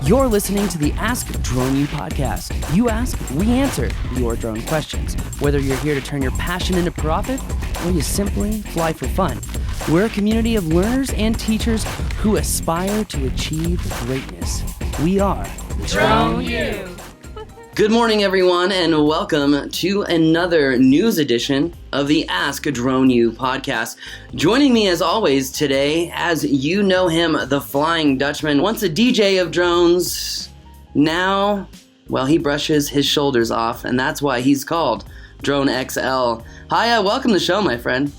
You're listening to the Ask Drone U podcast. You ask, we answer your drone questions. Whether you're here to turn your passion into profit or you simply fly for fun, we're a community of learners and teachers who aspire to achieve greatness. We are Drone U. Good morning, everyone, and welcome to another news edition of the Ask Drone U podcast. Joining me, as always, today, as you know him, the Flying Dutchman, once a DJ of drones, now, well, he brushes his shoulders off, and that's why he's called Drone XL. Hi, welcome to the show, my friend.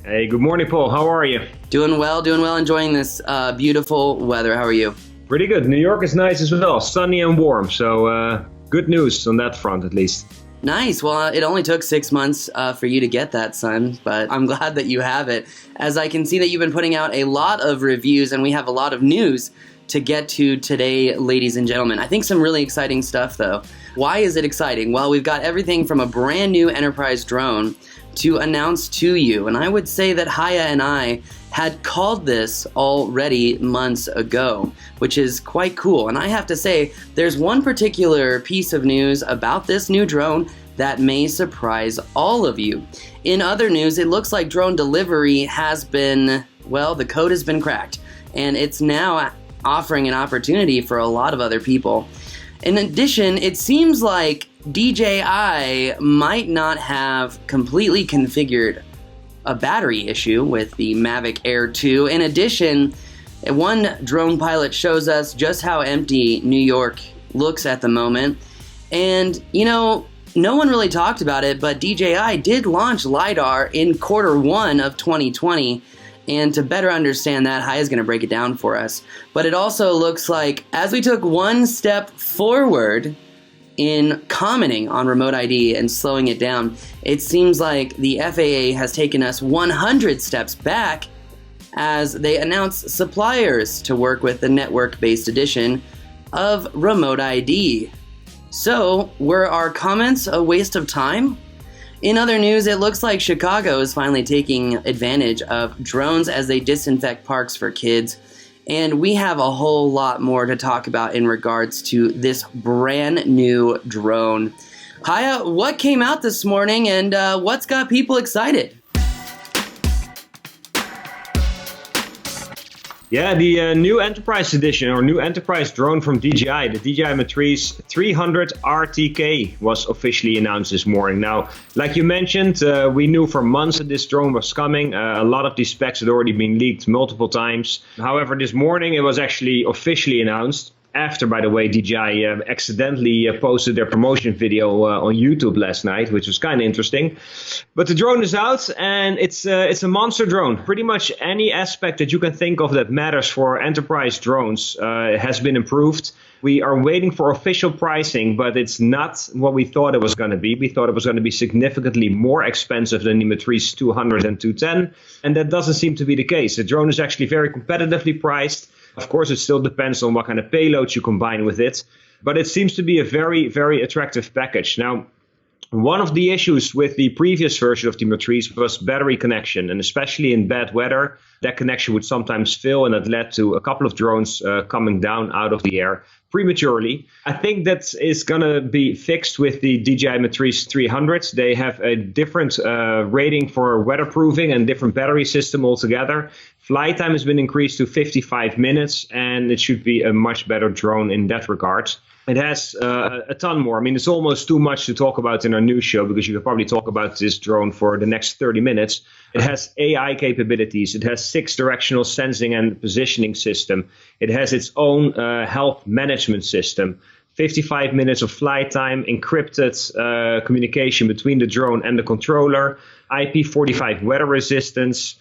Hey, good morning, Paul. How are you? Doing well, enjoying this beautiful weather. How are you? Pretty good. New York is nice as well, sunny and warm, so good news on that front, at least. Nice. Well, it only took 6 months for you to get that, son, but I'm glad that you have it. As I can see that you've been putting out a lot of reviews, and we have a lot of news to get to today, ladies and gentlemen. I think some really exciting stuff, though. Why is it exciting? Well, we've got everything from a brand new enterprise drone to announce to you, and I would say that Haya and I had called this already months ago, which is quite cool. And I have to say, there's one particular piece of news about this new drone that may surprise all of you. In other news, it looks like drone delivery has been, well, the code has been cracked, and it's now offering an opportunity for a lot of other people. In addition, it seems like DJI might not have completely configured a battery issue with the Mavic Air 2. In addition, one drone pilot shows us just how empty New York looks at the moment. And, you know, no one really talked about it, but DJI did launch LiDAR in Q1 of 2020. And to better understand that, Hai is going to break it down for us. But it also looks like as we took one step forward in commenting on remote ID and slowing it down, it seems like the FAA has taken us 100 steps back as they announce suppliers to work with the network-based edition of remote ID. So, were our comments a waste of time? In other news, it looks like Chicago is finally taking advantage of drones as they disinfect parks for kids. And we have a whole lot more to talk about in regards to this brand new drone. Haya, what came out this morning and what's got people excited? Yeah, the new Enterprise Edition, or new Enterprise drone from DJI, the DJI Matrice 300 RTK, was officially announced this morning. Now, like you mentioned, we knew for months that this drone was coming. A lot of these specs had already been leaked multiple times. However, this morning it was actually officially announced. After, by the way, DJI accidentally posted their promotion video on YouTube last night, which was kind of interesting. But the drone is out, and it's a monster drone. Pretty much any aspect that you can think of that matters for enterprise drones has been improved. We are waiting for official pricing, but it's not what we thought it was going to be. We thought it was going to be significantly more expensive than the Matrice 200 and 210, and that doesn't seem to be the case. The drone is actually very competitively priced. Of course, it still depends on what kind of payload you combine with it, but it seems to be a very, very attractive package. Now, one of the issues with the previous version of the Matrice was battery connection, and especially in bad weather, that connection would sometimes fail, and it led to a couple of drones coming down out of the air prematurely. I think that is going to be fixed with the DJI Matrice 300. They have a different rating for weatherproofing and different battery system altogether. Flight time has been increased to 55 minutes, and it should be a much better drone in that regard. It has a ton more. I mean, it's almost too much to talk about in our news show because you could probably talk about this drone for the next 30 minutes. It has AI capabilities. It has 6 directional sensing and positioning system. It has its own health management system. 55 minutes of flight time, encrypted communication between the drone and the controller, IP45 weather resistance,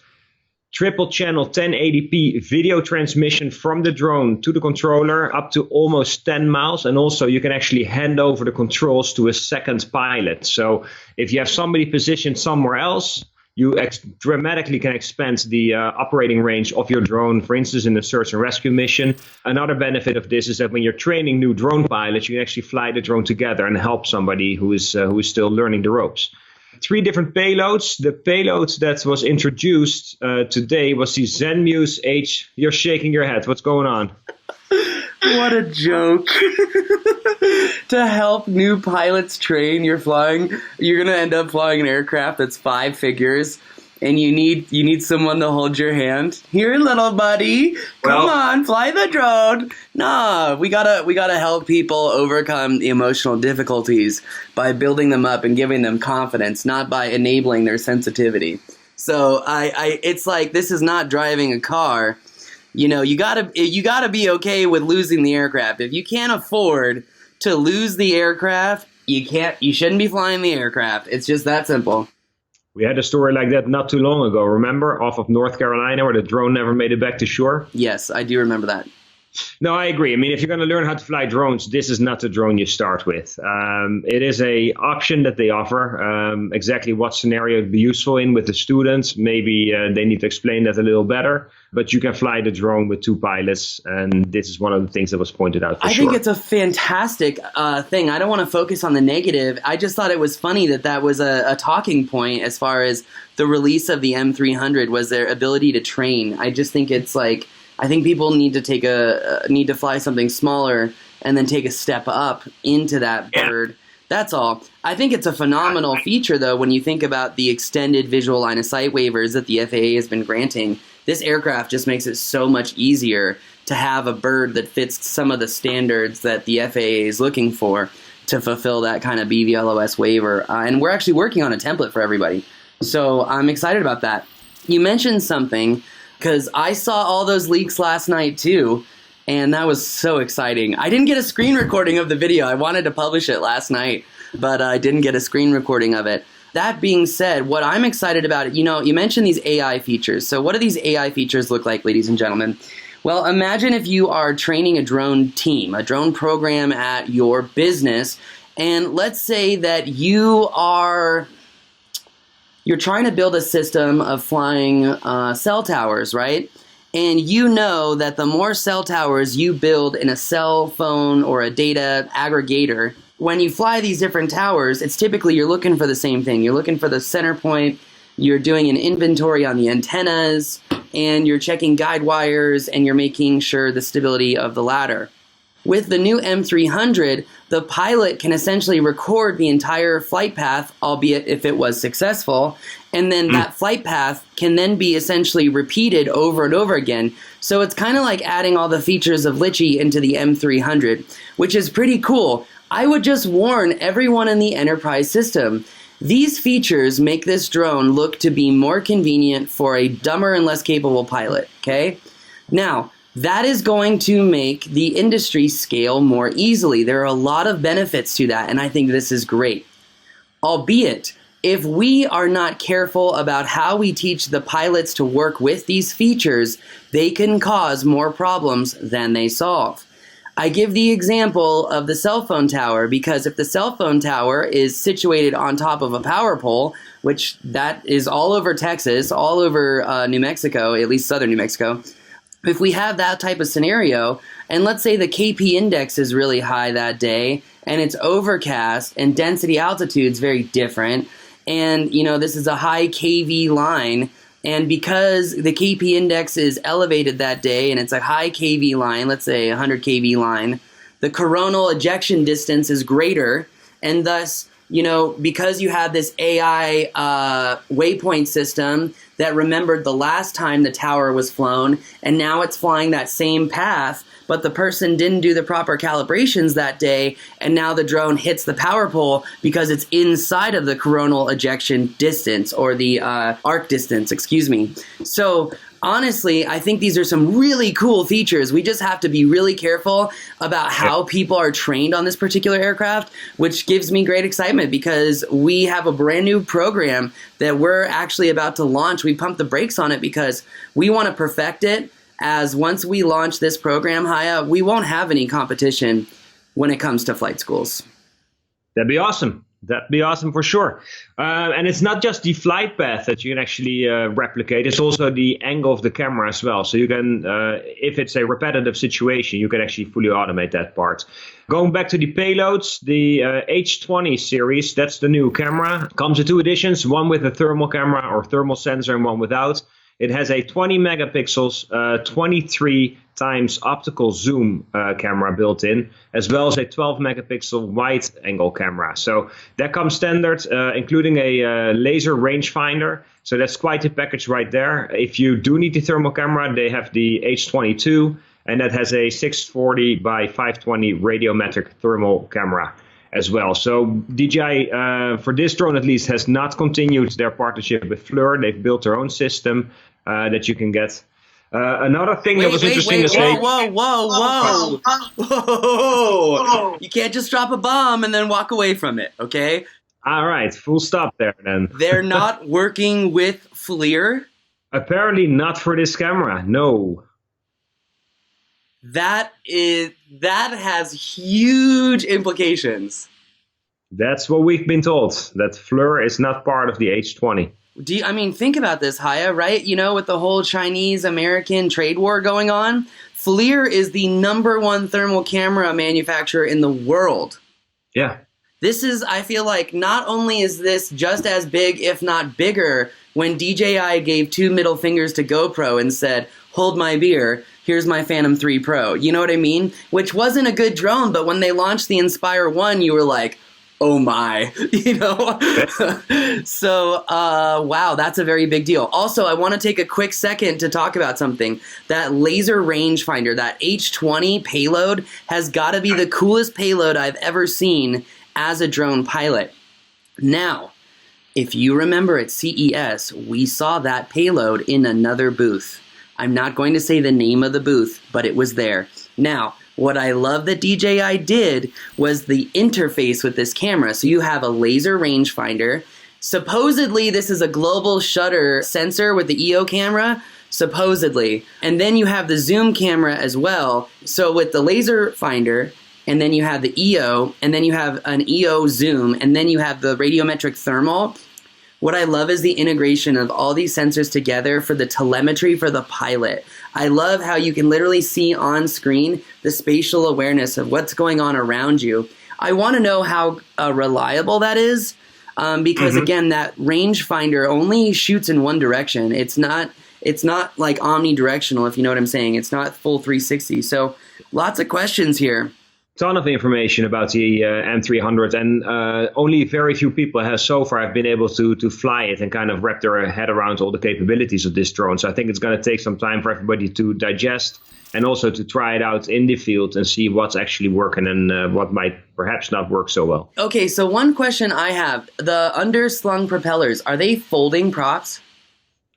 triple channel 1080p video transmission from the drone to the controller up to almost 10 miles. And also you can actually hand over the controls to a second pilot. So if you have somebody positioned somewhere else, you dramatically can expand the operating range of your drone, for instance, in a search and rescue mission. Another benefit of this is that when you're training new drone pilots, you can actually fly the drone together and help somebody who is still learning the ropes. 3 different payloads. The payload that was introduced today was the Zenmuse H. You're shaking your head. What's going on? What a joke. To help new pilots train, you're going to end up flying an aircraft that's 5 figures, and you need someone to hold your hand. Here, little buddy, come on, fly the drone. Nah, we gotta help people overcome the emotional difficulties by building them up and giving them confidence, not by enabling their sensitivity. So it's like, this is not driving a car. You know, you gotta be okay with losing the aircraft. If you can't afford to lose the aircraft, you shouldn't be flying the aircraft. It's just that simple. We had a story like that not too long ago, remember? Off of North Carolina, where the drone never made it back to shore. Yes, I do remember that. No, I agree. I mean, if you're going to learn how to fly drones, this is not the drone you start with. It is a option that they offer. Exactly what scenario it'd be useful in with the students, maybe they need to explain that a little better. But you can fly the drone with 2 pilots, and this is one of the things that was pointed out for sure. I think it's a fantastic thing. I don't want to focus on the negative. I just thought it was funny that was a talking point as far as the release of the M300 was their ability to train. I just think it's like, I think people need to need to fly something smaller and then take a step up into that bird. That's all. I think it's a phenomenal feature, though, when you think about the extended visual line of sight waivers that the FAA has been granting. This aircraft just makes it so much easier to have a bird that fits some of the standards that the FAA is looking for to fulfill that kind of BVLOS waiver. And we're actually working on a template for everybody. So I'm excited about that. You mentioned something, because I saw all those leaks last night too, and that was so exciting. I didn't get a screen recording of the video. I wanted to publish it last night, but I didn't get a screen recording of it. That being said, what I'm excited about, you mentioned these AI features. So what do these AI features look like, ladies and gentlemen? Well, imagine if you are training a drone team, a drone program at your business, and let's say that you're trying to build a system of flying cell towers, right? And you know that the more cell towers you build in a cell phone or a data aggregator, when you fly these different towers, it's typically you're looking for the same thing. You're looking for the center point, you're doing an inventory on the antennas, and you're checking guide wires, and you're making sure the stability of the ladder. With the new M300, the pilot can essentially record the entire flight path, albeit if it was successful, and then that flight path can then be essentially repeated over and over again. So it's kind of like adding all the features of Litchi into the M300, which is pretty cool. I would just warn everyone in the enterprise system. These features make this drone look to be more convenient for a dumber and less capable pilot, okay? Now, that is going to make the industry scale more easily. There are a lot of benefits to that, and I think this is great. Albeit, if we are not careful about how we teach the pilots to work with these features, they can cause more problems than they solve. I give the example of the cell phone tower because if the cell phone tower is situated on top of a power pole, which that is all over Texas, all over New Mexico, at least southern New Mexico, if we have that type of scenario, and let's say the KP index is really high that day, and it's overcast, and density altitude is very different, and this is a high KV line, and because the KP index is elevated that day, and it's a high KV line, let's say 100 KV line, the coronal ejection distance is greater, and thus, because you have this AI waypoint system that remembered the last time the tower was flown, and now it's flying that same path, but the person didn't do the proper calibrations that day, and now the drone hits the power pole because it's inside of the coronal ejection distance, or the arc distance, excuse me. So honestly, I think these are some really cool features. We just have to be really careful about how people are trained on this particular aircraft, which gives me great excitement because we have a brand new program that we're actually about to launch. We pumped the brakes on it because we want to perfect it, as once we launch this program, Haya, we won't have any competition when it comes to flight schools. That'd be awesome. That'd be awesome for sure. And it's not just the flight path that you can actually replicate. It's also the angle of the camera as well. So you can, if it's a repetitive situation, you can actually fully automate that part. Going back to the payloads, the H20 series, that's the new camera. Comes in 2 editions, one with a thermal camera or thermal sensor and one without. It has a 20 megapixels, 23 times optical zoom camera built in, as well as a 12 megapixel wide angle camera. So that comes standard, including a laser rangefinder. So that's quite a package right there. If you do need the thermal camera, they have the H22, and that has a 640 by 520 radiometric thermal camera as well. So DJI, for this drone at least, has not continued their partnership with FLIR. They've built their own system that you can get. Another thing that was interesting to say... Whoa. You can't just drop a bomb and then walk away from it, okay? All right, full stop there then. They're not working with FLIR? Apparently not for this camera, no. That has huge implications. That's what we've been told, that FLIR is not part of the H20. Think about this, Haya, right? You know, with the whole Chinese-American trade war going on, FLIR is the #1 thermal camera manufacturer in the world. Yeah. This is, I feel like, not only is this just as big, if not bigger, when DJI gave 2 middle fingers to GoPro and said, hold my beer, here's my Phantom 3 Pro. You know what I mean? Which wasn't a good drone, but when they launched the Inspire 1, you were like, oh my, you know? So, wow, that's a very big deal. Also, I want to take a quick second to talk about something. That laser rangefinder, that H20 payload, has got to be the coolest payload I've ever seen as a drone pilot. Now, if you remember at CES, we saw that payload in another booth. I'm not going to say the name of the booth, but it was there. Now, what I love that DJI did was the interface with this camera. So you have a laser rangefinder. Supposedly, this is a global shutter sensor with the EO camera, supposedly. And then you have the zoom camera as well. So with the laser finder, and then you have the EO, and then you have an EO zoom, and then you have the radiometric thermal. What I love is the integration of all these sensors together for the telemetry for the pilot. I love how you can literally see on screen the spatial awareness of what's going on around you. I want to know how reliable that is, because again, that rangefinder only shoots in one direction. It's not like omnidirectional, if you know what I'm saying. It's not full 360. So lots of questions here. Ton of information about the M300, and only very few people have so far have been able to fly it and kind of wrap their head around all the capabilities of this drone. So I think it's going to take some time for everybody to digest and also to try it out in the field and see what's actually working and what might perhaps not work so well. Okay, so one question I have, the underslung propellers, are they folding props?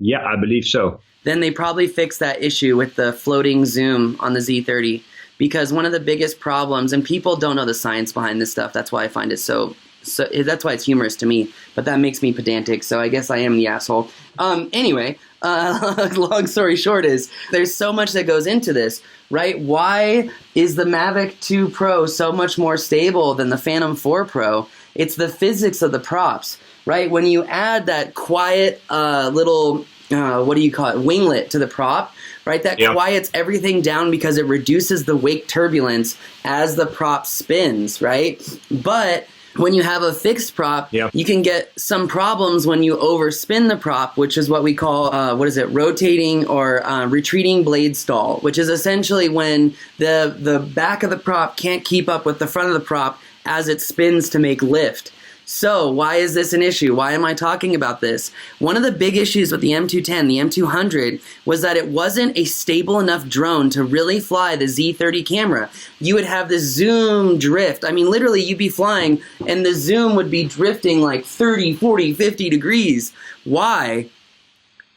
Yeah, I believe so. Then they probably fixed that issue with the floating zoom on the Z30. Because one of the biggest problems, and people don't know the science behind this stuff, that's why I find it so that's why it's humorous to me, but that makes me pedantic, so I guess I am the asshole. Anyway, long story short is, there's so much that goes into this, right? Why is the Mavic 2 Pro so much more stable than the Phantom 4 Pro? It's the physics of the props, right? When you add that quiet little, winglet to the prop, right? That quiets everything down because it reduces the wake turbulence as the prop spins, right? But when you have a fixed prop, you can get some problems when you overspin the prop, which is what we call, rotating or retreating blade stall, which is essentially when the back of the prop can't keep up with the front of the prop as it spins to make lift. So why is this an issue? Why am I talking about this? One of the big issues with the M210, the M200, was that it wasn't a stable enough drone to really fly the Z30 camera. You would have this zoom drift. I mean, literally, you'd be flying, and the zoom would be drifting like 30, 40, 50 degrees. Why?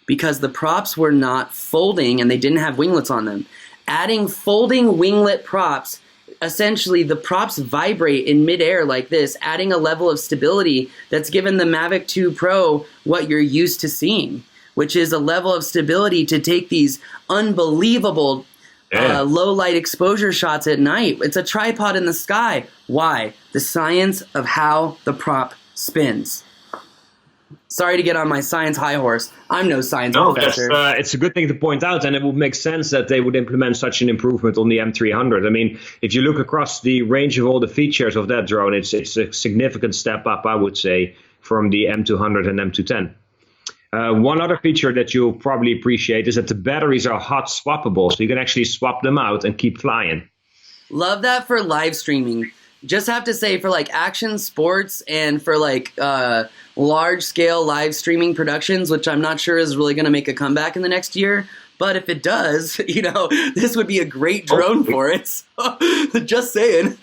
Because the props were not folding, and they didn't have winglets on them. Adding folding winglet props, essentially the props vibrate in midair like this, adding a level of stability that's given the Mavic 2 Pro what you're used to seeing, which is a level of stability to take these unbelievable low light exposure shots at night. It's a tripod in the sky. Why? The science of how the prop spins. Sorry to get on my science high horse. I'm no science professor. It's a good thing to point out, and it would make sense that they would implement such an improvement on the M300. I mean, if you look across the range of all the features of that drone, it's a significant step up, I would say, from the M200 and M210. One other feature that you'll probably appreciate is that the batteries are hot swappable, so you can actually swap them out and keep flying. Love that for live streaming. Just have to say, for like action sports and for like large scale live streaming productions, which I'm not sure is really going to make a comeback in the next year. But if it does, this would be a great drone for it. So, just saying,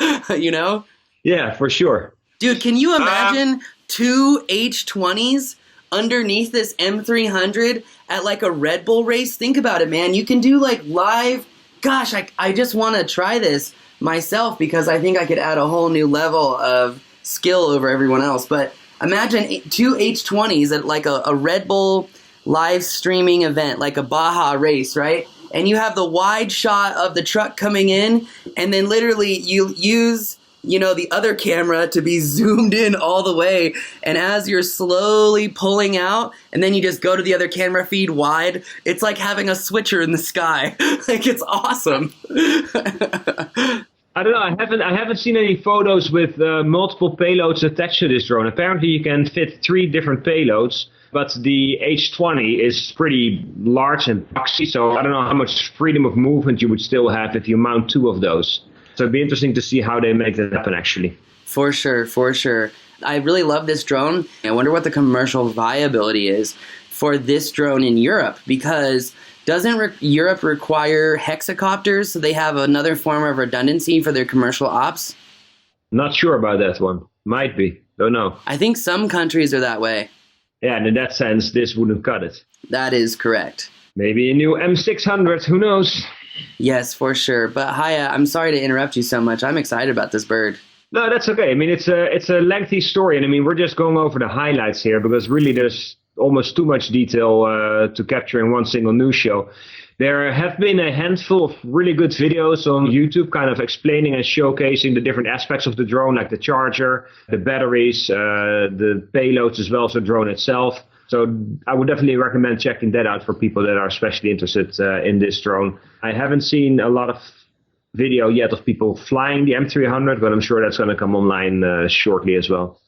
Yeah, for sure. Dude, can you imagine two H20s underneath this M300 at like a Red Bull race? Think about it, man. You can do like live. Gosh, I just want to try this myself because I think I could add a whole new level of skill over everyone else. But imagine two H20s at like a Red Bull live streaming event, like a Baja race, right? And you have the wide shot of the truck coming in, and then literally you use the other camera to be zoomed in all the way. And as you're slowly pulling out, and then you just go to the other camera feed wide, it's like having a switcher in the sky. Like, it's awesome. I don't know. I haven't seen any photos with multiple payloads attached to this drone. Apparently, you can fit 3 different payloads, but the H20 is pretty large and boxy, so I don't know how much freedom of movement you would still have if you mount 2 of those. So it'd be interesting to see how they make that happen, actually. For sure, for sure. I really love this drone. I wonder what the commercial viability is for this drone in Europe, because doesn't Europe require hexacopters, so they have another form of redundancy for their commercial ops? Not sure about that one. Might be. Don't know. I think some countries are that way. Yeah, and in that sense, this wouldn't cut it. That is correct. Maybe a new M600, who knows? Yes, for sure. But Haya, I'm sorry to interrupt you so much. I'm excited about this bird. No, that's okay. I mean, it's a lengthy story, and I mean, we're just going over the highlights here because really there's almost too much detail to capture in one single news show. There have been a handful of really good videos on YouTube kind of explaining and showcasing the different aspects of the drone, like the charger, the batteries, the payloads, as well as the drone itself. So I would definitely recommend checking that out for people that are especially interested in this drone. I haven't seen a lot of video yet of people flying the M300, but I'm sure that's going to come online shortly as well.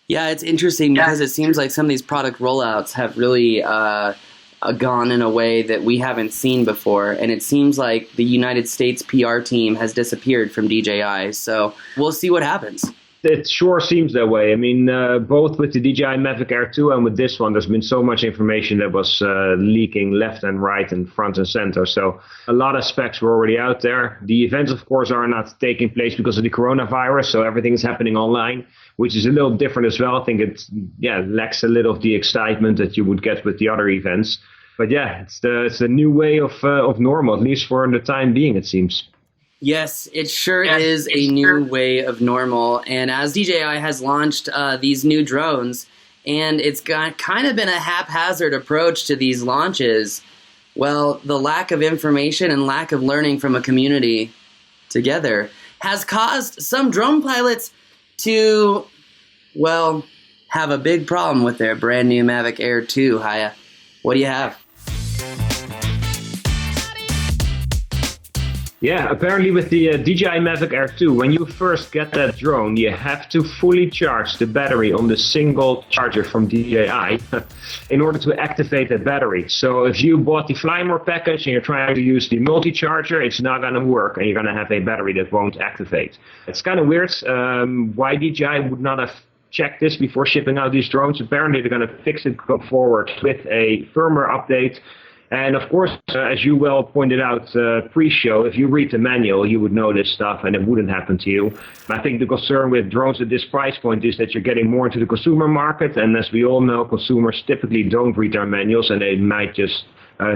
Yeah, it's interesting because it seems like some of these product rollouts have really gone in a way that we haven't seen before. And it seems like the United States PR team has disappeared from DJI. So we'll see what happens. It sure seems that way. I mean, both with the DJI Mavic Air 2 and with this one, there's been so much information that was leaking left and right and front and center. So a lot of specs were already out there. The events, of course, are not taking place because of the coronavirus. So everything is happening online, which is a little different as well. I think it lacks a little of the excitement that you would get with the other events. But yeah, it's the new way of normal, at least for the time being, it seems. Yes, it sure is a new way of normal. And as DJI has launched these new drones, and it's got kind of been a haphazard approach to these launches, well, the lack of information and lack of learning from a community together has caused some drone pilots to, well, have a big problem with their brand new Mavic Air 2, Haya. What do you have? Yeah, apparently with the DJI Mavic Air 2, when you first get that drone, you have to fully charge the battery on the single charger from DJI in order to activate that battery. So if you bought the FLIR package and you're trying to use the multi-charger, it's not going to work and you're going to have a battery that won't activate. It's kind of weird why DJI would not have checked this before shipping out these drones. Apparently they're going to fix it going forward with a firmware update. And of course, as you well pointed out pre-show, if you read the manual, you would know this stuff and it wouldn't happen to you. I think the concern with drones at this price point is that you're getting more into the consumer market. And as we all know, consumers typically don't read their manuals and they might just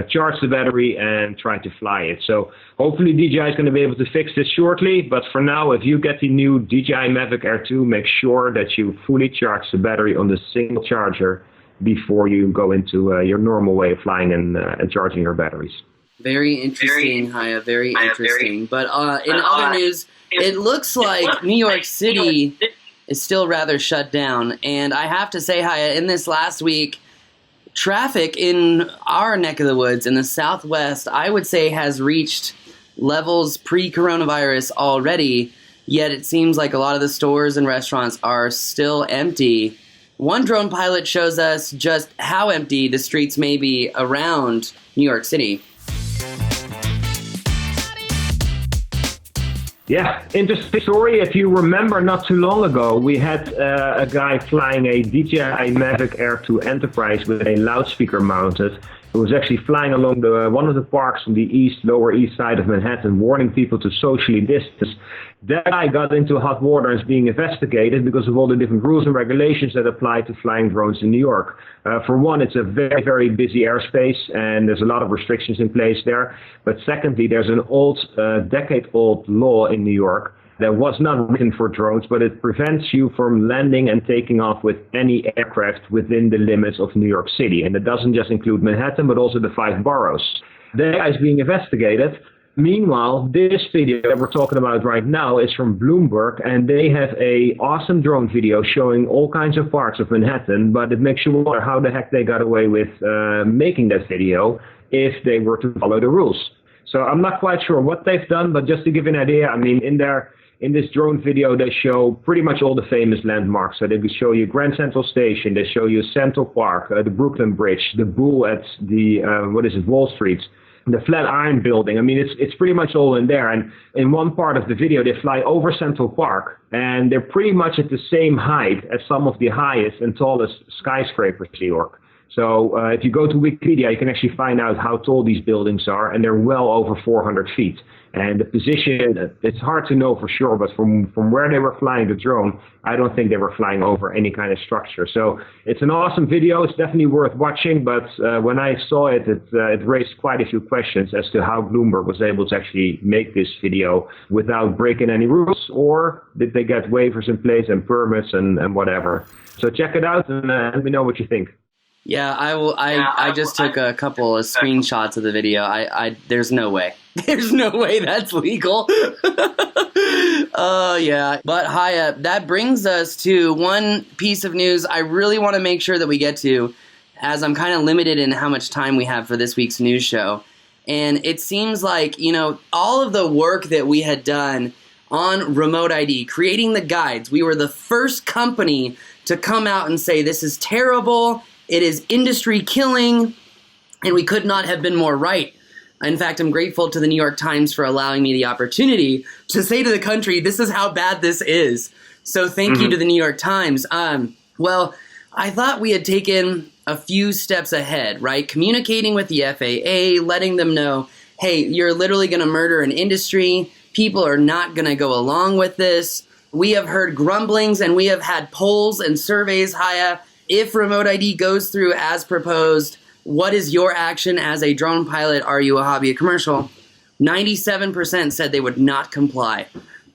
charge the battery and try to fly it. So hopefully DJI is going to be able to fix this shortly. But for now, if you get the new DJI Mavic Air 2, make sure that you fully charge the battery on the single charger before you go into your normal way of flying and charging your batteries. Very interesting, Haya. Very interesting. But in other news, it looks like New York City is still rather shut down. And I have to say, Haya, in this last week, traffic in our neck of the woods in the Southwest, I would say, has reached levels pre-coronavirus already. Yet it seems like a lot of the stores and restaurants are still empty. one drone pilot shows us just how empty the streets may be around New York City. Yeah, interesting story. If you remember, not too long ago, we had a guy flying a DJI Mavic Air 2 Enterprise with a loudspeaker mounted. Who was actually flying along one of the parks on the lower east side of Manhattan, warning people to socially distance. That guy got into hot water and is being investigated because of all the different rules and regulations that apply to flying drones in New York. For one, it's a very, very busy airspace, and there's a lot of restrictions in place there. But secondly, there's an decade-old law in New York that was not written for drones, but it prevents you from landing and taking off with any aircraft within the limits of New York City. And it doesn't just include Manhattan, but also the 5 boroughs. That guy is being investigated. Meanwhile, this video that we're talking about right now is from Bloomberg, and they have a awesome drone video showing all kinds of parts of Manhattan, but it makes you wonder how the heck they got away with making that video if they were to follow the rules. So I'm not quite sure what they've done, but just to give you an idea, I mean, in this drone video, they show pretty much all the famous landmarks. So they will show you Grand Central Station, they show you Central Park, the Brooklyn Bridge, the Bull at the, Wall Street, the Flatiron Building. I mean, it's pretty much all in there. And in one part of the video, they fly over Central Park, and they're pretty much at the same height as some of the highest and tallest skyscrapers in New York. So if you go to Wikipedia, you can actually find out how tall these buildings are, and they're well over 400 feet. And the position, it's hard to know for sure, but from where they were flying the drone, I don't think they were flying over any kind of structure. So it's an awesome video. It's definitely worth watching, but when I saw it, it raised quite a few questions as to how Bloomberg was able to actually make this video without breaking any rules, or did they get waivers in place and permits and whatever. So check it out and let me know what you think. Yeah, I will. I just took a couple of screenshots of the video. There's no way. There's no way that's legal. Oh, yeah. But Haya, that brings us to one piece of news I really want to make sure that we get to, as I'm kind of limited in how much time we have for this week's news show. And it seems like, all of the work that we had done on remote ID, creating the guides, we were the first company to come out and say, this is terrible. It is industry killing, and we could not have been more right. In fact, I'm grateful to the New York Times for allowing me the opportunity to say to the country, this is how bad this is. So thank you to the New York Times. Well, I thought we had taken a few steps ahead, right? Communicating with the FAA, letting them know, hey, you're literally going to murder an industry. People are not going to go along with this. We have heard grumblings, and we have had polls and surveys, Haya. If remote ID goes through as proposed, what is your action as a drone pilot? Are you a hobby or commercial? 97% said they would not comply.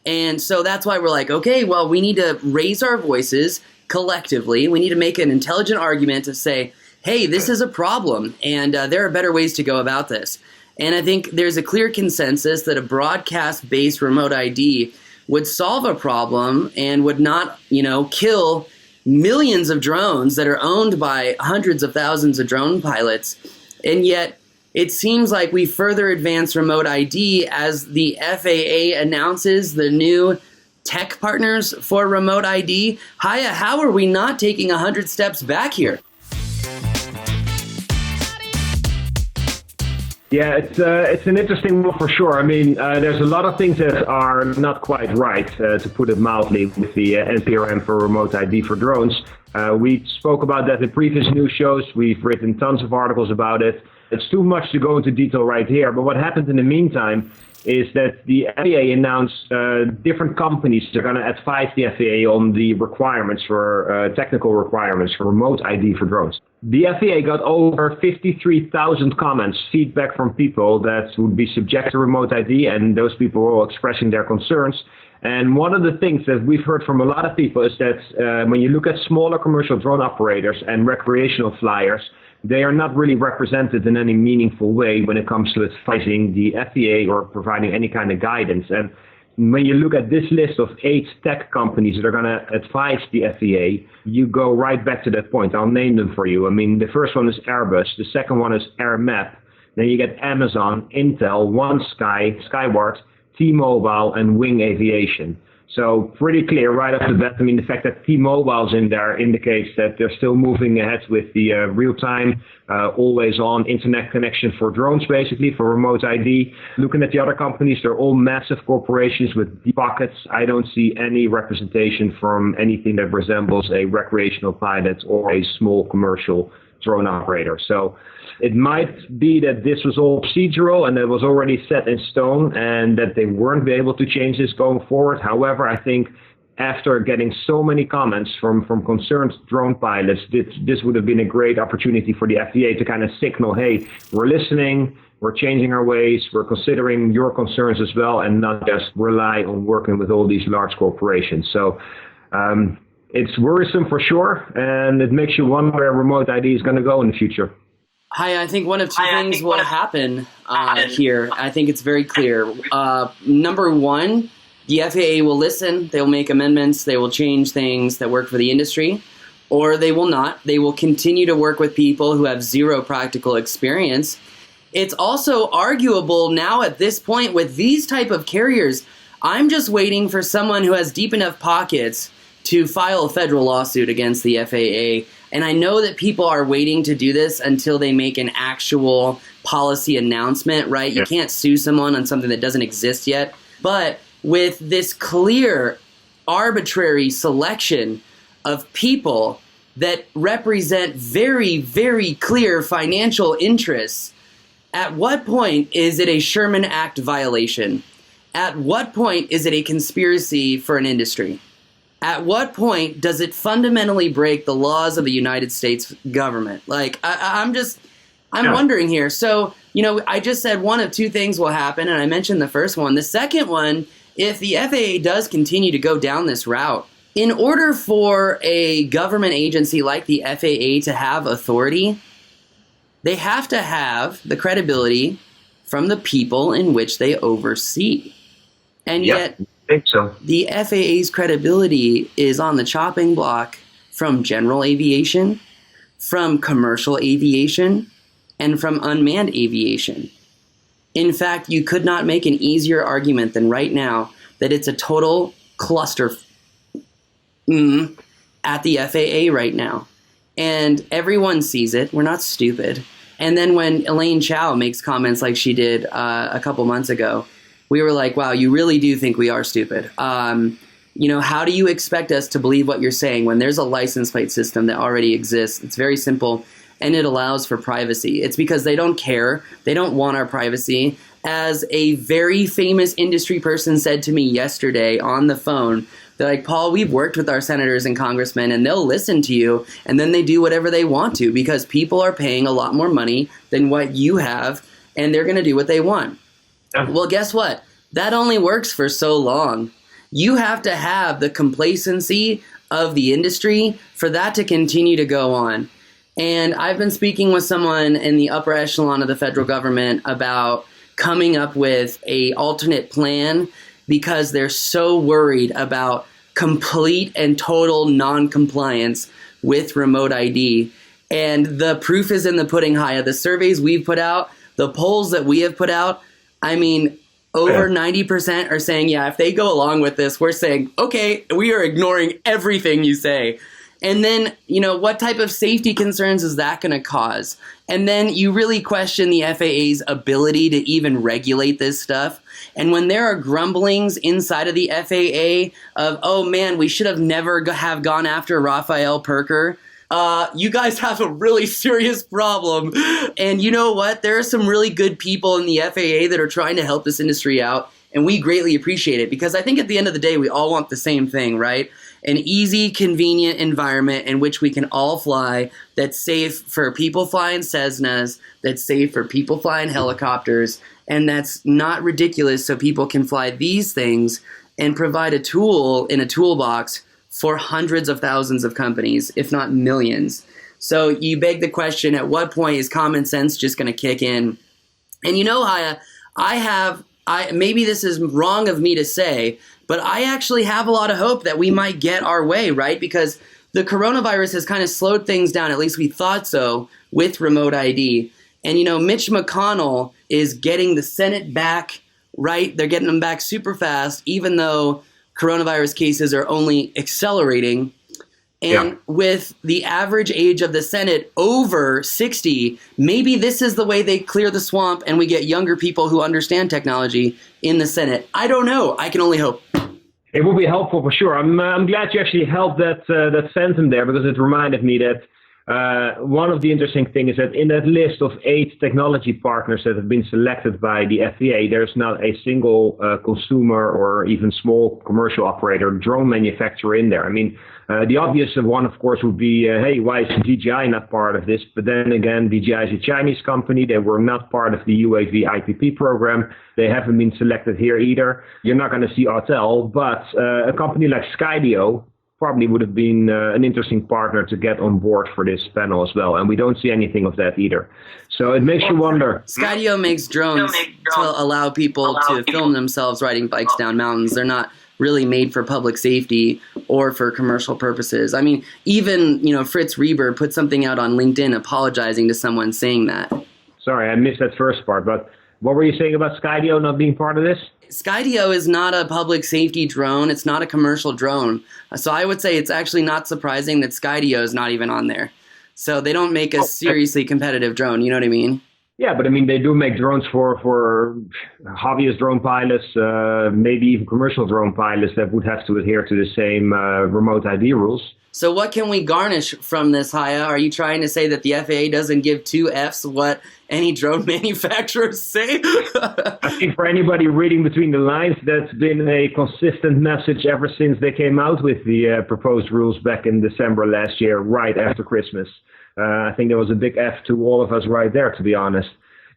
And so that's why we're like, okay, well, we need to raise our voices collectively. We need to make an intelligent argument to say, hey, this is a problem, and there are better ways to go about this. And I think there's a clear consensus that a broadcast-based remote ID would solve a problem and would not, kill millions of drones that are owned by hundreds of thousands of drone pilots. And yet it seems like we further advance remote ID as the FAA announces the new tech partners for remote ID. Haya, how are we not taking 100 steps back here? Yeah, it's an interesting one for sure. I mean, there's a lot of things that are not quite right, to put it mildly, with the NPRM for remote ID for drones. We spoke about that in previous news shows. We've written tons of articles about it. It's too much to go into detail right here, but what happened in the meantime is that the FAA announced different companies are going to advise the FAA on the requirements for technical requirements for remote ID for drones. The FAA got over 53,000 comments, feedback from people that would be subject to remote ID, and those people were all expressing their concerns. And one of the things that we've heard from a lot of people is that when you look at smaller commercial drone operators and recreational flyers, they are not really represented in any meaningful way when it comes to advising the FAA or providing any kind of guidance. And when you look at this list of 8 tech companies that are going to advise the FAA, you go right back to that point. I'll name them for you. I mean, the first one is Airbus. The second one is AirMap. Then you get Amazon, Intel, OneSky, Skyward, T-Mobile, and Wing Aviation. So pretty clear right off the bat. I mean, the fact that T-Mobile's in there indicates that they're still moving ahead with the real-time, always-on internet connection for drones, basically, for remote ID. Looking at the other companies, they're all massive corporations with deep pockets. I don't see any representation from anything that resembles a recreational pilot or a small commercial drone operator. So it might be that this was all procedural and it was already set in stone and that they weren't be able to change this going forward. However, I think after getting so many comments from concerned drone pilots, this would have been a great opportunity for the FAA to kind of signal, hey, we're listening, we're changing our ways, we're considering your concerns as well, and not just rely on working with all these large corporations. So it's worrisome for sure, and it makes you wonder where remote ID is going to go in the future. Hi, I think one of two things will happen here. I think it's very clear. Number one, the FAA will listen. They'll make amendments. They will change things that work for the industry, or they will not. They will continue to work with people who have zero practical experience. It's also arguable now at this point with these type of carriers, I'm just waiting for someone who has deep enough pockets to file a federal lawsuit against the FAA. And I know that people are waiting to do this until they make an actual policy announcement, right? You can't sue someone on something that doesn't exist yet. But with this clear, arbitrary selection of people that represent very, very clear financial interests, at what point is it a Sherman Act violation? At what point is it a conspiracy for an industry? At what point does it fundamentally break the laws of the United States government? Like, I'm wondering here. So, I just said one of two things will happen, and I mentioned the first one. The second one, if the FAA does continue to go down this route, in order for a government agency like the FAA to have authority, they have to have the credibility from the people in which they oversee. And yet, I think so. The FAA's credibility is on the chopping block from general aviation, from commercial aviation, and from unmanned aviation. In fact, you could not make an easier argument than right now that it's a total cluster at the FAA right now. And everyone sees it. We're not stupid. And then when Elaine Chao makes comments like she did a couple months ago, we were like, wow, you really do think we are stupid. How do you expect us to believe what you're saying when there's a license plate system that already exists? It's very simple, and it allows for privacy. It's because they don't care. They don't want our privacy. As a very famous industry person said to me yesterday on the phone, they're like, Paul, we've worked with our senators and congressmen, and they'll listen to you, and then they do whatever they want to because people are paying a lot more money than what you have, and they're going to do what they want. Well, guess what? That only works for so long. You have to have the complacency of the industry for that to continue to go on. And I've been speaking with someone in the upper echelon of the federal government about coming up with a alternate plan because they're so worried about complete and total non-compliance with remote ID. And the proof is in the pudding, Haya. The surveys we've put out, the polls that we have put out, I mean, over 90% are saying, yeah, if they go along with this, we're saying, okay, we are ignoring everything you say. And then, what type of safety concerns is that going to cause? And then you really question the FAA's ability to even regulate this stuff. And when there are grumblings inside of the FAA of, oh man, we should have never have gone after Raphael Perker, you guys have a really serious problem. And you know what? There are some really good people in the FAA that are trying to help this industry out, and we greatly appreciate it because I think at the end of the day, we all want the same thing, right? An easy, convenient environment in which we can all fly that's safe for people flying Cessnas, that's safe for people flying helicopters, and that's not ridiculous so people can fly these things and provide a tool in a toolbox for hundreds of thousands of companies, if not millions. So you beg the question, at what point is common sense just going to kick in? And Haya, maybe this is wrong of me to say, but I actually have a lot of hope that we might get our way, right? Because the coronavirus has kind of slowed things down, at least we thought so, with remote ID. And Mitch McConnell is getting the Senate back right? They're getting them back super fast, even though coronavirus cases are only accelerating. And with the average age of the Senate over 60, maybe this is the way they clear the swamp and we get younger people who understand technology in the Senate. I don't know. I can only hope. It will be helpful for sure. I'm glad you actually held that sentence there, because it reminded me that one of the interesting things is that in that list of 8 technology partners that have been selected by the FAA, there's not a single consumer or even small commercial operator, drone manufacturer in there. I mean, the obvious one, of course, would be, hey, why is DJI not part of this? But then again, DJI is a Chinese company. They were not part of the UAV IPP program. They haven't been selected here either. You're not going to see Autel, but a company like Skydio probably would have been an interesting partner to get on board for this panel as well. And we don't see anything of that either. So it makes you wonder. Skydio makes drones to allow people to film themselves riding bikes down mountains. They're not really made for public safety or for commercial purposes. I mean, even, Fritz Reber put something out on LinkedIn apologizing to someone saying that. Sorry, I missed that first part, but what were you saying about Skydio not being part of this? Skydio is not a public safety drone. It's not a commercial drone. So I would say it's actually not surprising that Skydio is not even on there. So they don't make a seriously competitive drone. You know what I mean? Yeah, but I mean, they do make drones for hobbyist drone pilots, maybe even commercial drone pilots that would have to adhere to the same remote ID rules. So what can we garnish from this, Haya? Are you trying to say that the FAA doesn't give 2 Fs what any drone manufacturers say? I think for anybody reading between the lines, that's been a consistent message ever since they came out with the proposed rules back in December last year, right after Christmas. I think there was a big F to all of us right there, to be honest.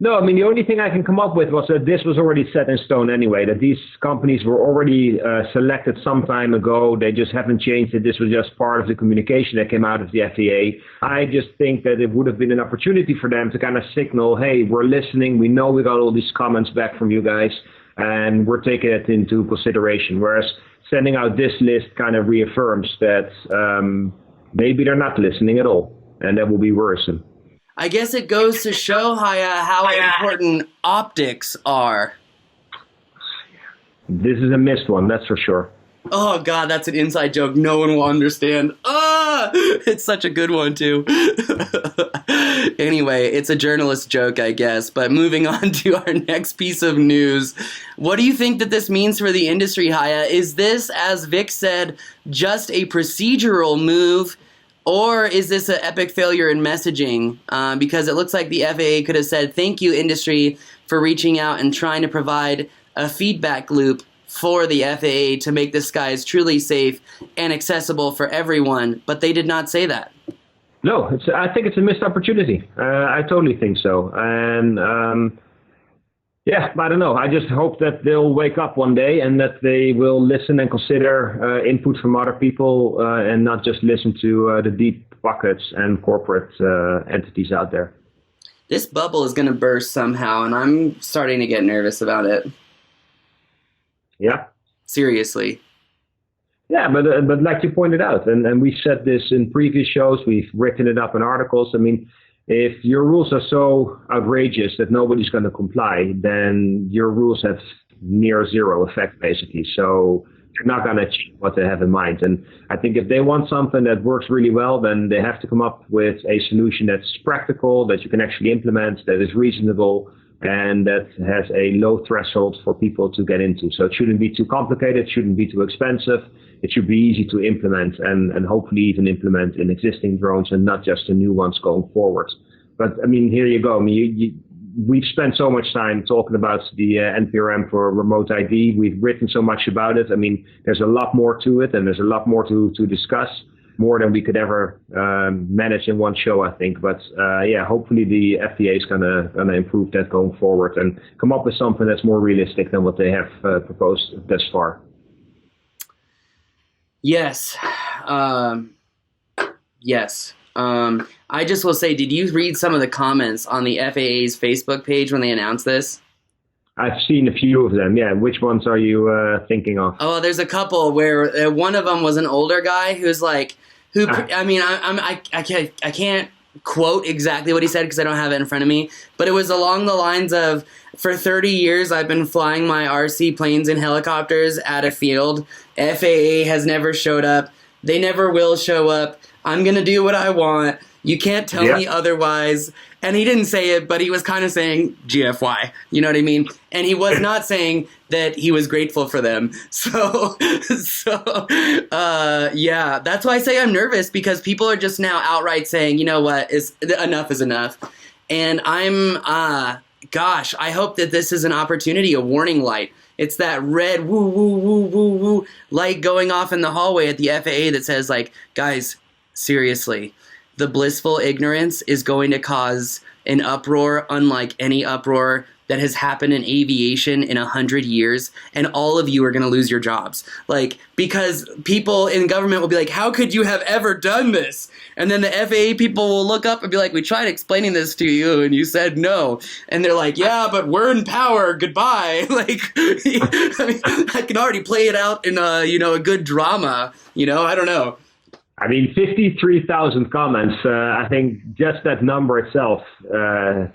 No, I mean, the only thing I can come up with was that this was already set in stone anyway, that these companies were already selected some time ago. They just haven't changed it. This was just part of the communication that came out of the FAA. I just think that it would have been an opportunity for them to kind of signal, hey, we're listening. We know we got all these comments back from you guys, and we're taking it into consideration. Whereas sending out this list kind of reaffirms that maybe they're not listening at all, and that will be worrisome. I guess it goes to show, Haya, how important optics are. This is a missed one, that's for sure. Oh, God, that's an inside joke no one will understand. It's such a good one, too. Anyway, it's a journalist joke, I guess. But moving on to our next piece of news. What do you think that this means for the industry, Haya? Is this, as Vic said, just a procedural move? Or is this an epic failure in messaging? Because it looks like the FAA could have said, thank you, industry, for reaching out and trying to provide a feedback loop for the FAA to make the skies truly safe and accessible for everyone. But they did not say that. No, I think it's a missed opportunity. I totally think so. And yeah, I don't know. I just hope that they'll wake up one day and that they will listen and consider input from other people and not just listen to the deep pockets and corporate entities out there. This bubble is going to burst somehow, and I'm starting to get nervous about it. Yeah. Seriously. Yeah, but like you pointed out, and we said this in previous shows, we've written it up in articles. I mean, if your rules are so outrageous that nobody's going to comply, then your rules have near zero effect, basically. So they're not going to achieve what they have in mind. And I think if they want something that works really well, then they have to come up with a solution that's practical, that you can actually implement, that is reasonable, and that has a low threshold for people to get into. So it shouldn't be too complicated, it shouldn't be too expensive. It should be easy to implement and hopefully even implement in existing drones and not just the new ones going forward. But I mean, here you go. I mean, we've spent so much time talking about the NPRM for remote ID. We've written so much about it. I mean, there's a lot more to it and there's a lot more to discuss, more than we could ever manage in one show, I think. But yeah, hopefully the FDA is gonna improve that going forward and come up with something that's more realistic than what they have proposed thus far. Yes. Yes. I just will say, did you read some of the comments on the FAA's Facebook page when they announced this? I've seen a few of them, yeah. Which ones are you thinking of? Oh, there's a couple where one of them was an older guy who's like, I mean, I can't quote exactly what he said because I don't have it in front of me, but it was along the lines of, for 30 years I've been flying my RC planes and helicopters at a field. FAA has never showed up. They never will show up. I'm going to do what I want. You can't tell me otherwise. And he didn't say it, but he was kind of saying GFY. You know what I mean? And he was not saying that he was grateful for them. So yeah, that's why I say I'm nervous, because people are just now outright saying, you know what, enough is enough. And I'm, gosh, I hope that this is an opportunity, a warning light. It's that red woo, woo, woo, woo, woo light going off in the hallway at the FAA that says, like, guys, seriously, the blissful ignorance is going to cause an uproar unlike any uproar that has happened in aviation in 100 years, and all of you are going to lose your jobs. Like, because people in government will be like, how could you have ever done this? And then the FAA people will look up and be like, we tried explaining this to you and you said no. And they're like, yeah, but we're in power. Goodbye. Like, I mean, I can already play it out in a good drama. I don't know. I mean, 53,000 comments. I think just that number itself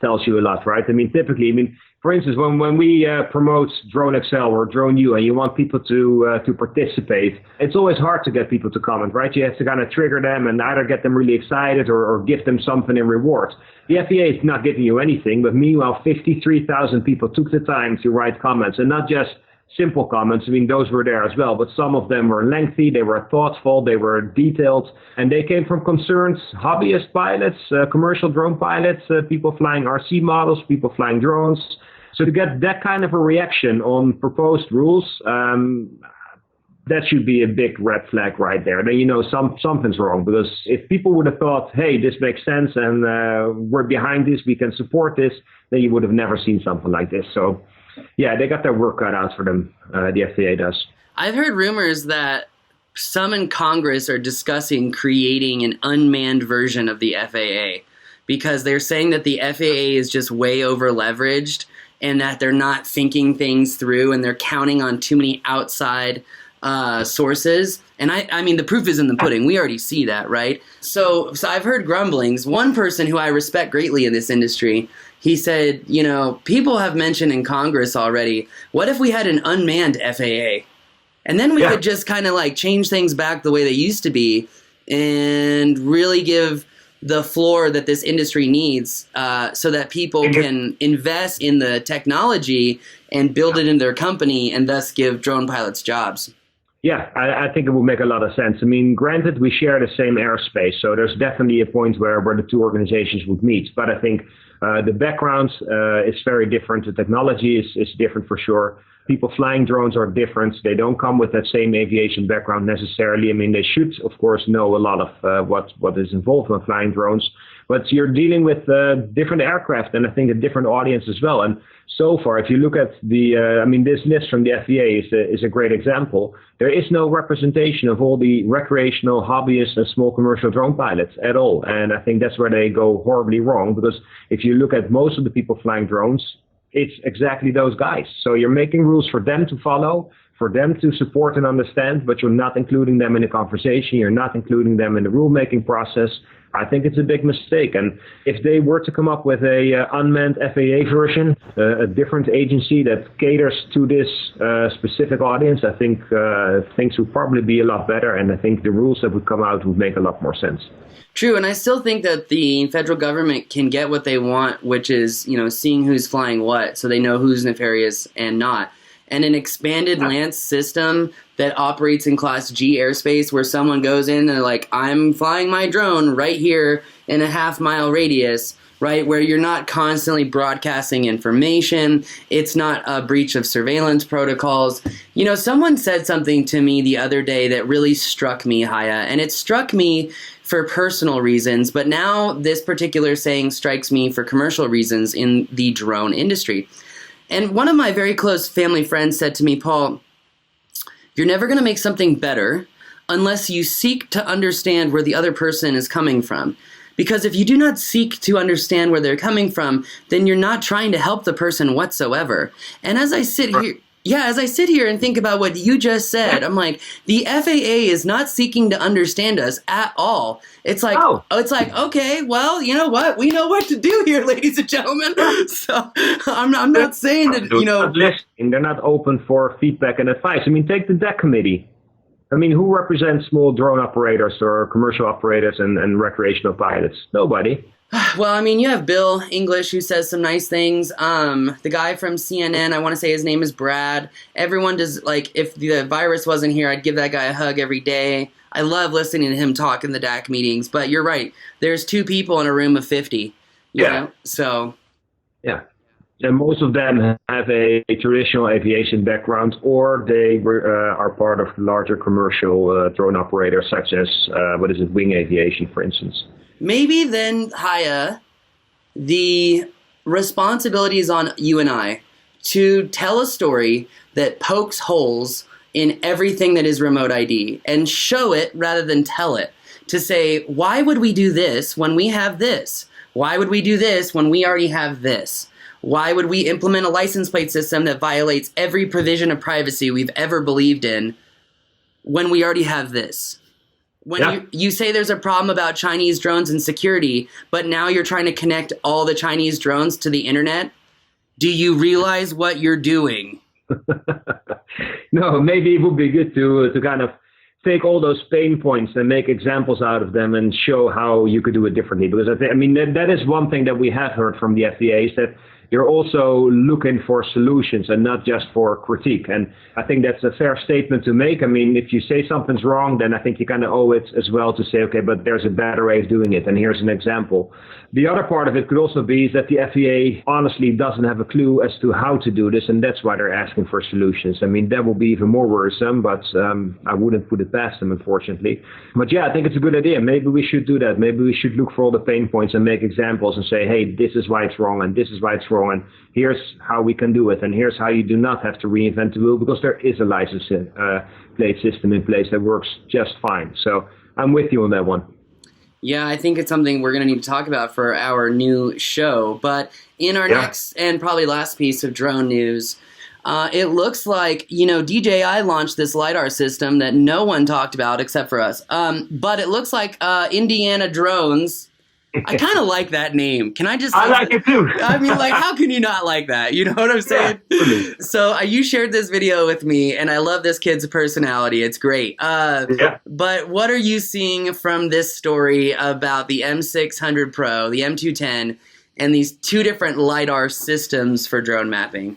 tells you a lot, right? I mean, typically, for instance, when we promote Drone XL or Drone U and you want people to participate, it's always hard to get people to comment, right? You have to kind of trigger them and either get them really excited or give them something in reward. The FAA is not giving you anything, but meanwhile, 53,000 people took the time to write comments, and not just simple comments. I mean, those were there as well, but some of them were lengthy, they were thoughtful, they were detailed, and they came from concerned hobbyist pilots, commercial drone pilots, people flying RC models, people flying drones. So to get that kind of a reaction on proposed rules, that should be a big red flag right there. Then something's wrong, because if people would have thought, hey, this makes sense and we're behind this, we can support this, then you would have never seen something like this. So yeah, they got their work cut out for them. The FAA does. I've heard rumors that some in Congress are discussing creating an unmanned version of the FAA, because they're saying that the FAA is just way over leveraged and that they're not thinking things through and they're counting on too many outside sources. And I mean, the proof is in the pudding. We already see that, right? So I've heard grumblings. One person who I respect greatly in this industry, he said, people have mentioned in Congress already, what if we had an unmanned FAA? And then we could just kind of like change things back the way they used to be and really give the floor that this industry needs so that people can invest in the technology and build it in their company and thus give drone pilots jobs. Yeah, I think it would make a lot of sense. I mean, granted, we share the same airspace, so there's definitely a point where the two organizations would meet. But I think the background is very different. The technology is different for sure. People flying drones are different. They don't come with that same aviation background necessarily. I mean, they should, of course, know a lot of what is involved when flying drones. But you're dealing with different aircraft and I think a different audience as well. And so far, if you look at this list from the FAA is a great example. There is no representation of all the recreational, hobbyist, and small commercial drone pilots at all. And I think that's where they go horribly wrong, because if you look at most of the people flying drones, it's exactly those guys. So you're making rules for them to follow, for them to support and understand, but you're not including them in the conversation. You're not including them in the rulemaking process. I think it's a big mistake. And if they were to come up with a unmanned FAA version, a different agency that caters to this specific audience, I think things would probably be a lot better. And I think the rules that would come out would make a lot more sense. True, and I still think that the federal government can get what they want, which is, seeing who's flying what, so they know who's nefarious and not. And an expanded LANC system that operates in Class G airspace, where someone goes in and they're like, I'm flying my drone right here in a half-mile radius, right, where you're not constantly broadcasting information. It's not a breach of surveillance protocols. Someone said something to me the other day that really struck me, Haya, and it struck me for personal reasons, but now this particular saying strikes me for commercial reasons in the drone industry. And one of my very close family friends said to me, Paul, you're never going to make something better unless you seek to understand where the other person is coming from. Because if you do not seek to understand where they're coming from, then you're not trying to help the person whatsoever. And as I sit here, Yeah, as I sit here and think about what you just said, I'm like, the FAA is not seeking to understand us at all. It's like, it's like, okay, well, you know what? We know what to do here, ladies and gentlemen. So I'm not saying that, you know. They're not open for feedback and advice. I mean, take the DEC committee. I mean, who represents small drone operators or commercial operators and recreational pilots? Nobody. Well, I mean, you have Bill English who says some nice things. The guy from CNN, I want to say his name is Brad. Everyone does, like, if the virus wasn't here, I'd give that guy a hug every day. I love listening to him talk in the DAC meetings. But you're right. There's 2 people in a room of 50. You know? So. Yeah. And most of them have a traditional aviation background, or they are part of larger commercial drone operators, such as, wing aviation, for instance. Maybe then, Haya, the responsibility is on you and I to tell a story that pokes holes in everything that is remote ID and show it rather than tell it. To say, why would we do this when we have this? Why would we do this when we already have this? Why would we implement a license plate system that violates every provision of privacy we've ever believed in when we already have this? When you say there's a problem about Chinese drones and security, but now you're trying to connect all the Chinese drones to the internet, do you realize what you're doing? No, maybe it would be good to kind of take all those pain points and make examples out of them and show how you could do it differently. Because I mean, that is one thing that we have heard from the FAA, is that you're also looking for solutions and not just for critique. And I think that's a fair statement to make. I mean, if you say something's wrong, then I think you kind of owe it as well to say, okay, but there's a better way of doing it. And here's an example. The other part of it could also be is that the FAA honestly doesn't have a clue as to how to do this. And that's why they're asking for solutions. I mean, that will be even more worrisome, but I wouldn't put it past them, unfortunately. But yeah, I think it's a good idea. Maybe we should do that. Maybe we should look for all the pain points and make examples and say, hey, this is why it's wrong and this is why it's wrong. And here's how we can do it, and here's how you do not have to reinvent the wheel, because there is a license plate system in place that works just fine. So I'm with you on that one. Yeah, I think it's something we're going to need to talk about for our new show. But in our next and probably last piece of drone news, it looks like, DJI launched this LiDAR system that no one talked about except for us. But it looks like Indiana Drones. I kind of like that name. Can I just? I like it too. I mean, like, how can you not like that? You know what I'm saying? Yeah. So you shared this video with me, and I love this kid's personality. It's great. But what are you seeing from this story about the M600 Pro, the M210, and these 2 different LiDAR systems for drone mapping?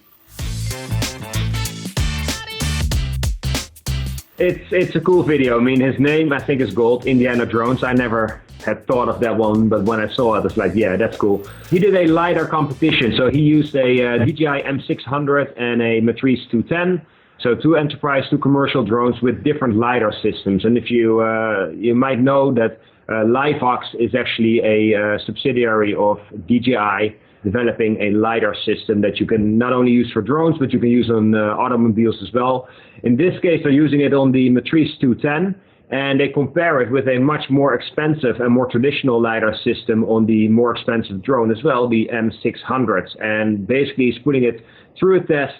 It's a cool video. I mean, his name, I think, is gold. Indiana Drones. I never had thought of that one, but when I saw it, it's like, yeah, that's cool. He did a LiDAR competition, so he used a DJI M600 and a Matrice 210. So 2 enterprise, 2 commercial drones with different LiDAR systems. And if you might know that LiVox is actually a subsidiary of DJI, developing a LiDAR system that you can not only use for drones, but you can use on automobiles as well. In this case, they're using it on the Matrice 210, and they compare it with a much more expensive and more traditional LiDAR system on the more expensive drone as well, the M600. And basically, he's putting it through a test,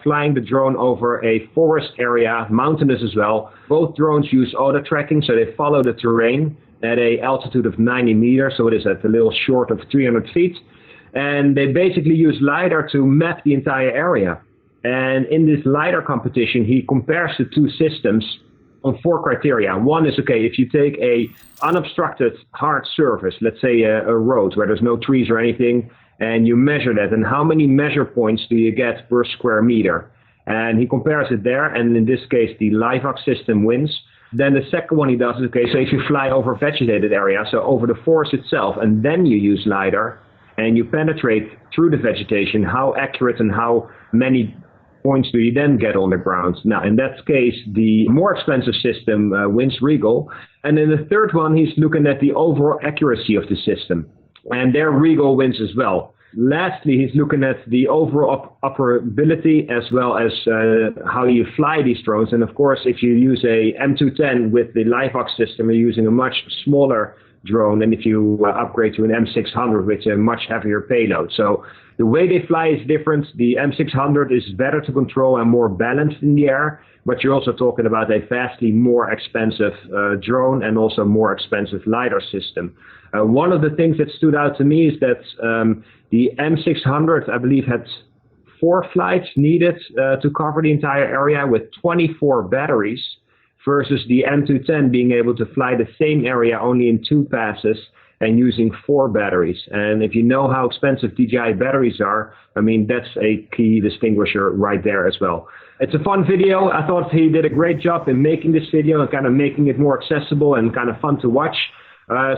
flying the drone over a forest area, mountainous as well. Both drones use auto tracking, so they follow the terrain at an altitude of 90 meters, so it is at a little short of 300 feet. And they basically use LiDAR to map the entire area. And in this LiDAR competition, he compares the 2 systems on 4 criteria. One is, okay, if you take a unobstructed hard surface, let's say a road where there's no trees or anything, and you measure that, and how many measure points do you get per square meter? And he compares it there, and in this case, the LiVox system wins. Then the second one he does is, okay, so if you fly over vegetated area, so over the forest itself, and then you use LiDAR, and you penetrate through the vegetation, how accurate and how many points do you then get on the ground? Now, in that case, the more expensive system wins Regal. And then the third one, he's looking at the overall accuracy of the system. And there Regal wins as well. Lastly, he's looking at the overall operability as well as how you fly these drones. And of course, if you use a M210 with the Livebox system, you're using a much smaller drone than if you upgrade to an M600 with a much heavier payload. So the way they fly is different. The M600 is better to control and more balanced in the air, but you're also talking about a vastly more expensive drone and also more expensive LiDAR system. One of the things that stood out to me is that the M600, I believe, had 4 flights needed to cover the entire area with 24 batteries, versus the M210 being able to fly the same area only in 2 passes and using 4 batteries. And if you know how expensive DJI batteries are, I mean, that's a key distinguisher right there as well. It's a fun video. I thought he did a great job in making this video and kind of making it more accessible and kind of fun to watch.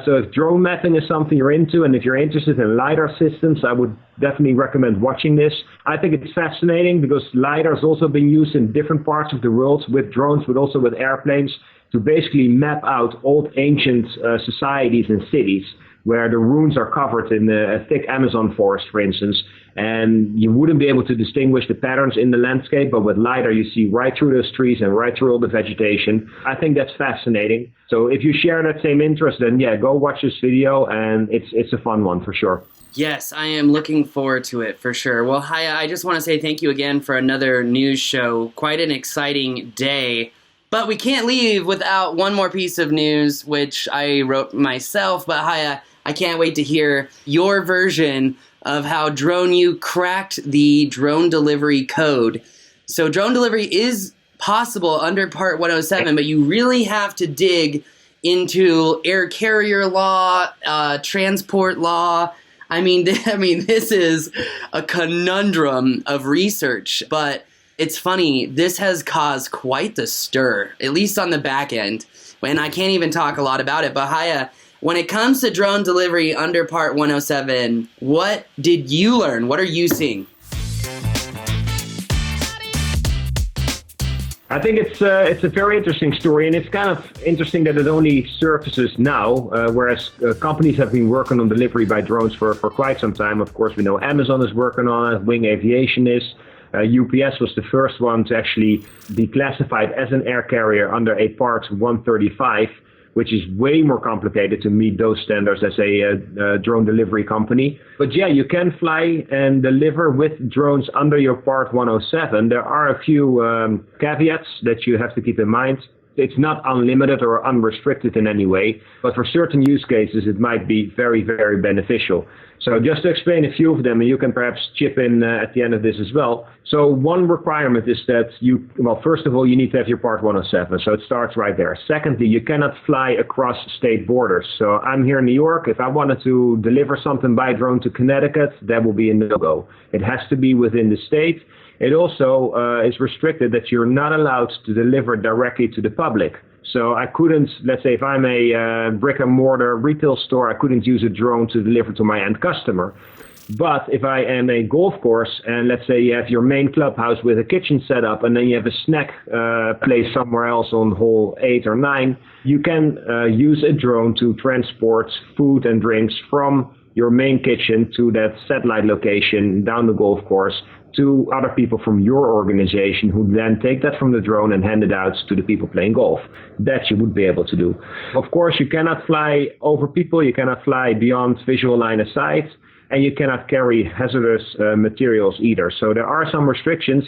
So if drone mapping is something you're into, and if you're interested in LiDAR systems, I would definitely recommend watching this. I think it's fascinating because LiDAR has also been used in different parts of the world with drones, but also with airplanes, to basically map out old ancient societies and cities where the ruins are covered in a thick Amazon forest, for instance, and you wouldn't be able to distinguish the patterns in the landscape, but with LiDAR you see right through those trees and right through all the vegetation. I think that's fascinating. So if you share that same interest, then yeah, go watch this video, and it's a fun one for sure. Yes, I am looking forward to it for sure. Well, Haya, I just want to say thank you again for another news show. Quite an exciting day. But we can't leave without one more piece of news, which I wrote myself. But Haya, I can't wait to hear your version of how DroneU cracked the drone delivery code. So drone delivery is possible under Part 107, but you really have to dig into air carrier law, transport law. I mean, this is a conundrum of research, but it's funny, this has caused quite the stir, at least on the back end, and I can't even talk a lot about it. But Haya, when it comes to drone delivery under Part 107, what did you learn? What are you seeing? I think it's a very interesting story, and it's kind of interesting that it only surfaces now, whereas companies have been working on delivery by drones for quite some time. Of course, we know Amazon is working on it, Wing Aviation is. UPS was the first one to actually be classified as an air carrier under a Part 135, which is way more complicated to meet those standards as a drone delivery company. But yeah, you can fly and deliver with drones under your Part 107. There are a few caveats that you have to keep in mind. It's not unlimited or unrestricted in any way, but for certain use cases, it might be very, very beneficial. So just to explain a few of them, and you can perhaps chip in at the end of this as well. So one requirement is that first of all, you need to have your Part 107. So it starts right there. Secondly, you cannot fly across state borders. So I'm here in New York. If I wanted to deliver something by drone to Connecticut, that will be a no-go. It has to be within the state. It also is restricted that you're not allowed to deliver directly to the public. So I couldn't, let's say if I'm a brick and mortar retail store, I couldn't use a drone to deliver to my end customer. But if I am a golf course and let's say you have your main clubhouse with a kitchen set up and then you have a snack place somewhere else on hole 8 or 9, you can use a drone to transport food and drinks from your main kitchen to that satellite location down the golf course to other people from your organization who then take that from the drone and hand it out to the people playing golf. That you would be able to do. Of course, you cannot fly over people, you cannot fly beyond visual line of sight, and you cannot carry hazardous materials either. So there are some restrictions,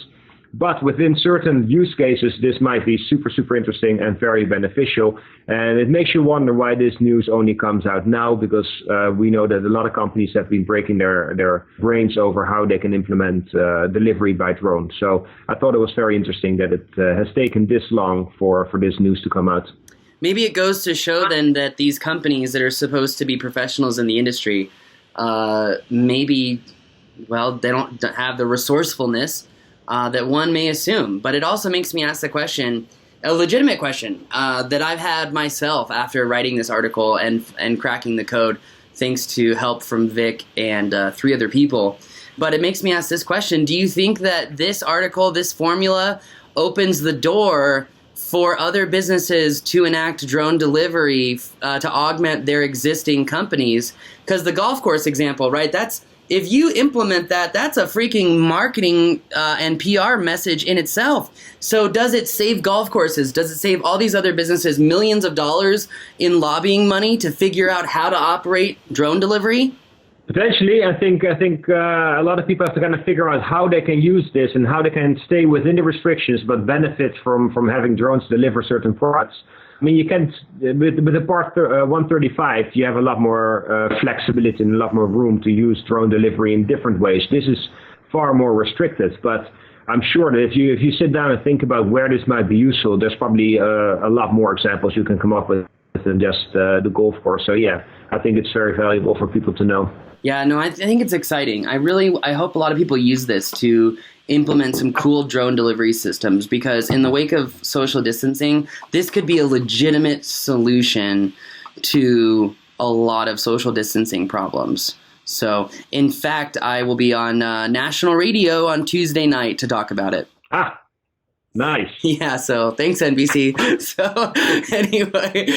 but within certain use cases, this might be super, super interesting and very beneficial. And it makes you wonder why this news only comes out now, because we know that a lot of companies have been breaking their brains over how they can implement delivery by drone. So I thought it was very interesting that it has taken this long for this news to come out. Maybe it goes to show then that these companies that are supposed to be professionals in the industry, maybe, well, they don't have the resourcefulness that one may assume. But it also makes me ask the question, a legitimate question, that I've had myself after writing this article and cracking the code, thanks to help from Vic and 3 other people. But it makes me ask this question, do you think that this article, this formula, opens the door for other businesses to enact drone delivery to augment their existing companies? Because the golf course example, right, that's if you implement that, that's a freaking marketing and PR message in itself. So does it save golf courses? Does it save all these other businesses millions of dollars in lobbying money to figure out how to operate drone delivery? Potentially, I think a lot of people have to kind of figure out how they can use this and how they can stay within the restrictions but benefit from having drones deliver certain products. I mean, you can, with the Part 135, you have a lot more flexibility and a lot more room to use drone delivery in different ways. This is far more restricted, but I'm sure that if you sit down and think about where this might be useful, there's probably a lot more examples you can come up with than just the golf course. So yeah, I think it's very valuable for people to know. Yeah, no, I think it's exciting. I hope a lot of people use this to implement some cool drone delivery systems, because in the wake of social distancing, this could be a legitimate solution to a lot of social distancing problems. So, in fact, I will be on national radio on Tuesday night to talk about it. Ah, nice. Yeah, so thanks, NBC. So anyway,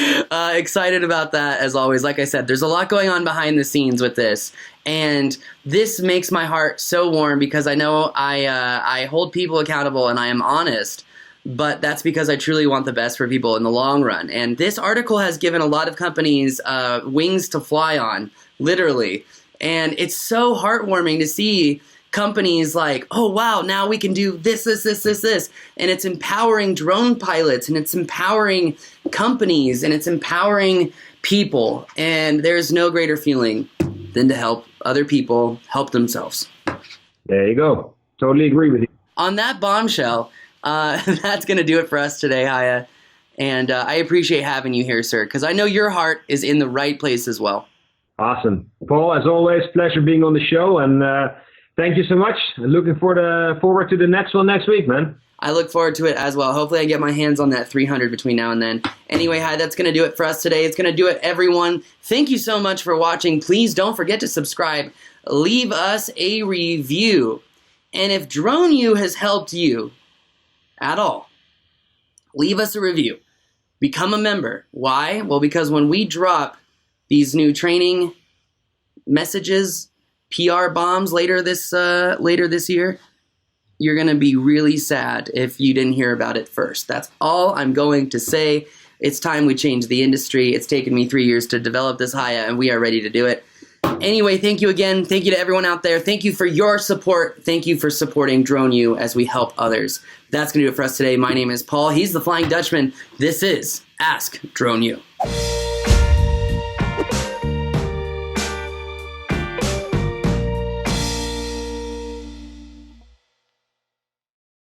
excited about that as always. Like I said, there's a lot going on behind the scenes with this. And this makes my heart so warm because I know I hold people accountable and I am honest. But that's because I truly want the best for people in the long run. And this article has given a lot of companies wings to fly on, literally. And it's so heartwarming to see companies like, oh, wow, now we can do this. And it's empowering drone pilots, and it's empowering companies, and it's empowering people. And there's no greater feeling than to help other people help themselves. There you go. Totally agree with you. On that bombshell, that's going to do it for us today, Haya. And I appreciate having you here, sir, because I know your heart is in the right place as well. Awesome. Paul, as always, pleasure being on the show. And thank you so much. Looking forward to the next one next week, man. I look forward to it as well. Hopefully I get my hands on that 300 between now and then. Anyway, hi, that's going to do it for us today. It's going to do it, everyone. Thank you so much for watching. Please don't forget to subscribe. Leave us a review. And if DroneU has helped you at all, leave us a review. Become a member. Why? Well, because when we drop these new training messages, PR bombs later this year, you're going to be really sad if you didn't hear about it first. That's all I'm going to say. It's time we change the industry. It's taken me 3 years to develop this, Haya, and we are ready to do it. Anyway, thank you again. Thank you to everyone out there. Thank you for your support. Thank you for supporting DroneU as we help others. That's going to do it for us today. My name is Paul. He's the Flying Dutchman. This is Ask DroneU.